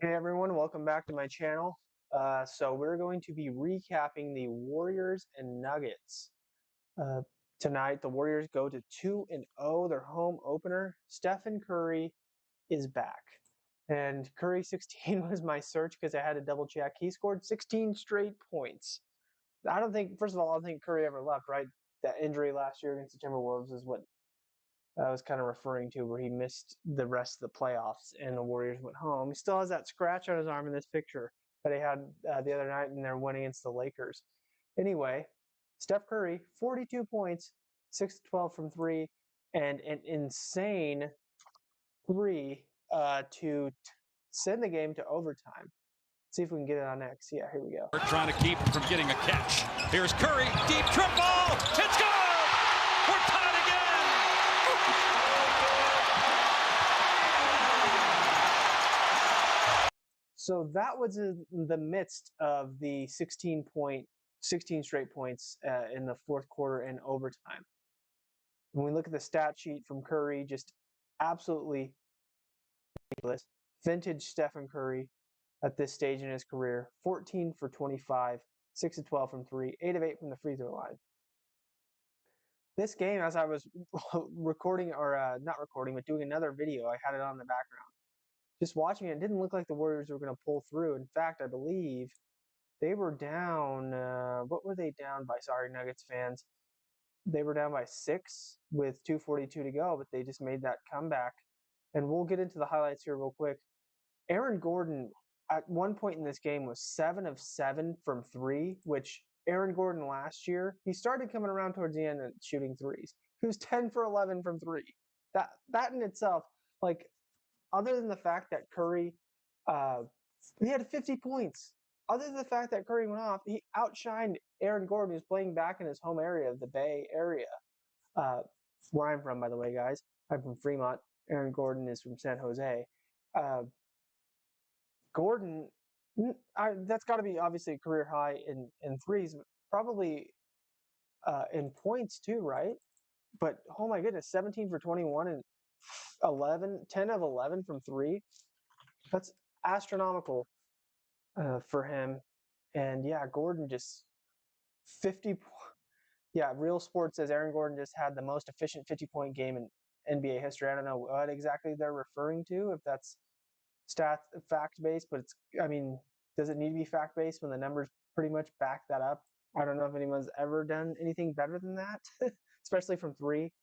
Hey everyone, welcome back to my channel. So we're going to be recapping the Warriors and Nuggets. Uh, Tonight, the Warriors go to 2-0, their home opener. Stephen Curry is back. And Curry 16 was my search because I had to double check. He scored 16 straight points. First of all, I don't think Curry ever left, right? That injury last year against the Timberwolves is what I was kind of referring to, where he missed the rest of the playoffs and the Warriors went home. He still has that scratch on his arm in this picture that he had the other night in their win against the Lakers. Anyway, Steph Curry, 42 points, 6 to 12 from three, and an insane three to send the game to overtime. See if we can get it on X. Yeah, here we go. We're trying to keep from getting a catch. Here's Curry, deep triple. It's good. We're tied again. So that was in the midst of the 16 straight points in the fourth quarter and overtime. When we look at the stat sheet from Curry, just absolutely ridiculous. Vintage Stephen Curry at this stage in his career, 14 for 25, 6 of 12 from three, 8 of 8 from the free throw line. This game, as I was recording, or not recording, but doing another video, I had it on in the background. Just watching it, it didn't look like the Warriors were going to pull through. In fact, I believe they were down. What were they down by? Sorry, Nuggets fans. They were down by 6 with 2:42 to go, but they just made that comeback. And we'll get into the highlights here real quick. Aaron Gordon, at one point in this game, was 7 of 7 from three, which Aaron Gordon last year, he started coming around towards the end and shooting threes. He was 10 for 11 from three. That in itself, like, other than the fact that Curry, he had 50 points. Other than the fact that Curry went off, he outshined Aaron Gordon, who's playing back in his home area of the Bay Area, uh, where I'm from, by the way, guys. I'm from Fremont. Aaron Gordon is from San Jose. Uh, Gordon, that's got to be obviously a career high in threes, probably in points too, right? But oh my goodness, 17 for 21 and 10 of 11 from three. That's astronomical for him. And yeah, Gordon just 50. Yeah, Real Sports says Aaron Gordon just had the most efficient 50-point game in NBA history. I don't know what exactly they're referring to, if that's fact based, but I mean, does it need to be fact based when the numbers pretty much back that up? I don't know if anyone's ever done anything better than that, especially from three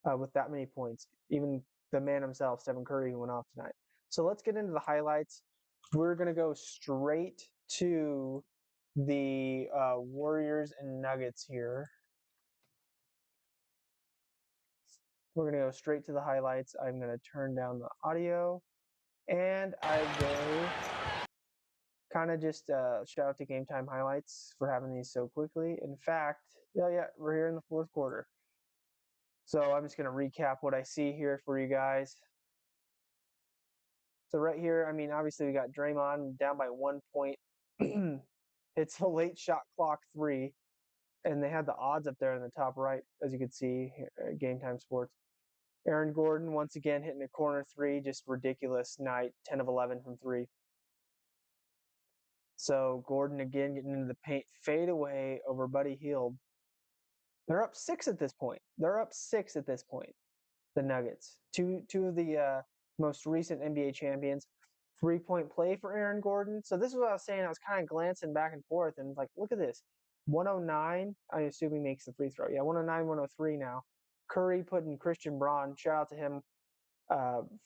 with that many points. Even the man himself, Stephen Curry, who went off tonight. So let's get into the highlights. We're going to go straight to the Warriors and Nuggets here. We're going to go straight to the highlights. I'm going to turn down the audio, and I will kind of just shout out to Game Time Highlights for having these so quickly. In fact, yeah, we're here in the fourth quarter. So I'm just going to recap what I see here for you guys. So right here, I mean, obviously we got Draymond down by 1 point. It's a late shot clock three, and they had the odds up there in the top right, as you can see here at Game Time Sports. Aaron Gordon once again hitting a corner three, just ridiculous night, 10 of 11 from three. So Gordon again getting into the paint, fade away over Buddy Hield. They're up 6 at this point. The Nuggets, two of the most recent NBA champions. 3-point play for Aaron Gordon. So this is what I was saying. I was kind of glancing back and forth, and like, look at this. 109. I assume he makes the free throw. Yeah, 109, 103 now. Curry putting Christian Braun. Shout out to him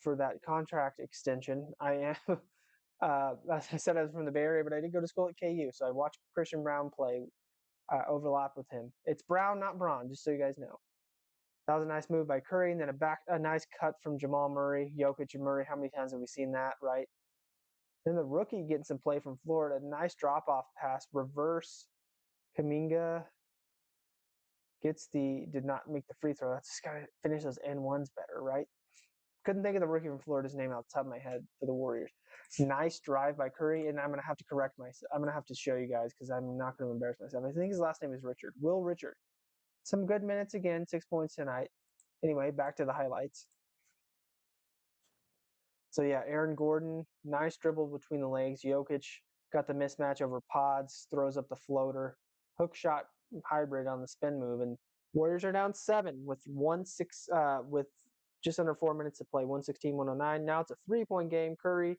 for that contract extension. I am, as I said, I was from the Bay Area, but I did go to school at KU, so I watched Christian Braun play, overlap with him. It's Brown, not Braun, just so you guys know. That was a nice move by Curry, and then a nice cut from Jamal Murray, Jokic and Murray. How many times have we seen that, right? Then the rookie getting some play from Florida. Nice drop-off pass, reverse. Kuminga did not make the free throw. That's just got to finish those N1s better, right? Couldn't think of the rookie from Florida's name out the top of my head for the Warriors. Nice drive by Curry, and I'm going to have to correct myself. I'm going to have to show you guys because I'm not going to embarrass myself. I think his last name is Richard. Will Richard. Some good minutes again, 6 points tonight. Anyway, back to the highlights. So yeah, Aaron Gordon, nice dribble between the legs. Jokic got the mismatch over Pods, throws up the floater, hook shot hybrid on the spin move, and Warriors are down 7 with just under 4 minutes to play, 116-109. Now it's a 3-point game. Curry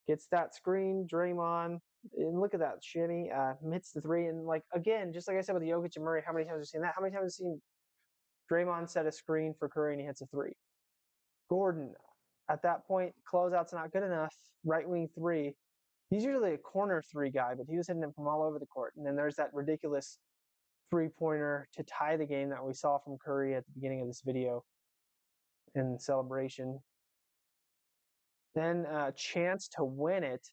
gets that screen, Draymond, and look at that, Shinny hits the three, and like again, just like I said with Jokic and Murray, how many times have you seen that? How many times have you seen Draymond set a screen for Curry and he hits a three? Gordon, at that point, closeout's not good enough. Right wing three. He's usually a corner three guy, but he was hitting it from all over the court. And then there's that ridiculous 3-pointer to tie the game that we saw from Curry at the beginning of this video in celebration. Then a chance to win it.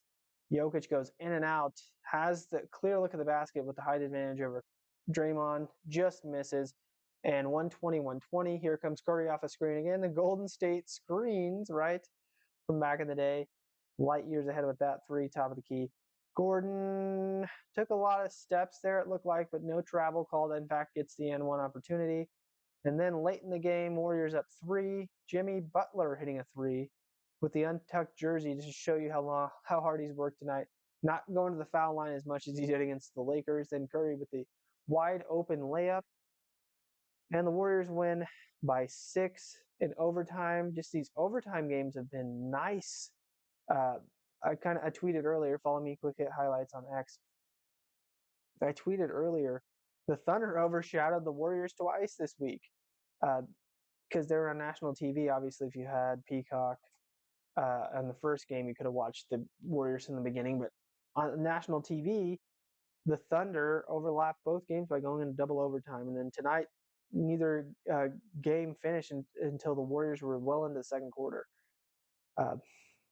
Jokic goes in and out, has the clear look at the basket with the height advantage over Draymond, just misses. And 120-120. Here comes Curry off a screen again. The Golden State screens, right, from back in the day. Light years ahead with that three, top of the key. Gordon took a lot of steps there, it looked like, but no travel called. In fact, gets the N1 opportunity. And then late in the game, Warriors up 3. Jimmy Butler hitting a 3 with the untucked jersey to show you how hard he's worked tonight. Not going to the foul line as much as he did against the Lakers. Then Curry with the wide open layup. And the Warriors win by 6 in overtime. Just these overtime games have been nice. I tweeted earlier, follow me, quick hit highlights on X. I tweeted earlier, the Thunder overshadowed the Warriors twice this week because they were on national TV. Obviously, if you had Peacock on the first game, you could have watched the Warriors in the beginning. But on national TV, the Thunder overlapped both games by going into double overtime. And then tonight, neither game finished until the Warriors were well into the second quarter.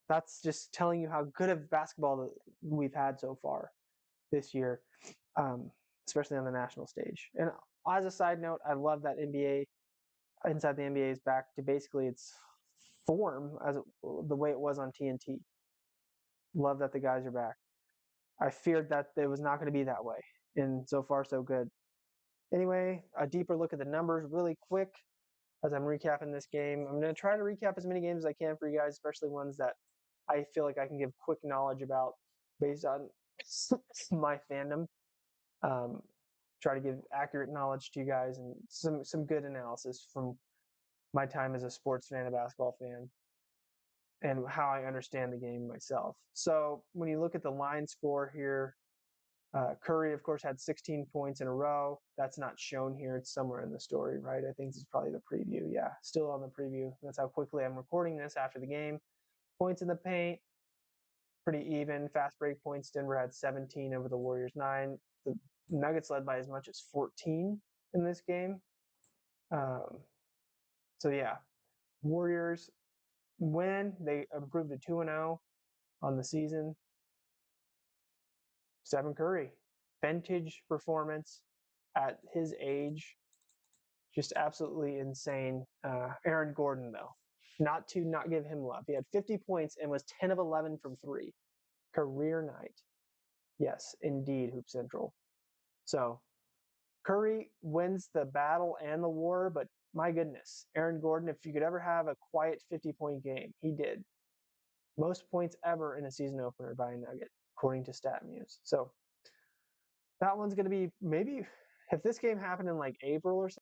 That's just telling you how good of basketball we've had so far this year, especially on the national stage. And as a side note, I love that NBA Inside the NBA is back to basically its form the way it was on TNT. Love that the guys are back. I feared that it was not going to be that way, and so far so good. Anyway, a deeper look at the numbers really quick as I'm recapping this game. I'm going to try to recap as many games as I can for you guys, especially ones that I feel like I can give quick knowledge about based on my fandom. Try to give accurate knowledge to you guys and some good analysis from my time as a sports fan, a basketball fan, and how I understand the game myself. So when you look at the line score here, Curry, of course, had 16 points in a row. That's not shown here. It's somewhere in the story, right? I think this is probably the preview. Yeah, still on the preview. That's how quickly I'm recording this after the game. Points in the paint, pretty even. Fast break points, Denver had 17 over the Warriors 9. The Nuggets led by as much as 14 in this game. So yeah, Warriors win. They improved to 2-0 on the season. Stephen Curry, vintage performance at his age, just absolutely insane. Aaron Gordon, though, not give him love. He had 50 points and was 10 of 11 from 3. Career night. Yes, indeed, Hoop Central. So Curry wins the battle and the war, but my goodness, Aaron Gordon, if you could ever have a quiet 50-point game, he did. Most points ever in a season opener by a Nugget, according to StatMuse. So that one's going to be maybe if this game happened in like April or something.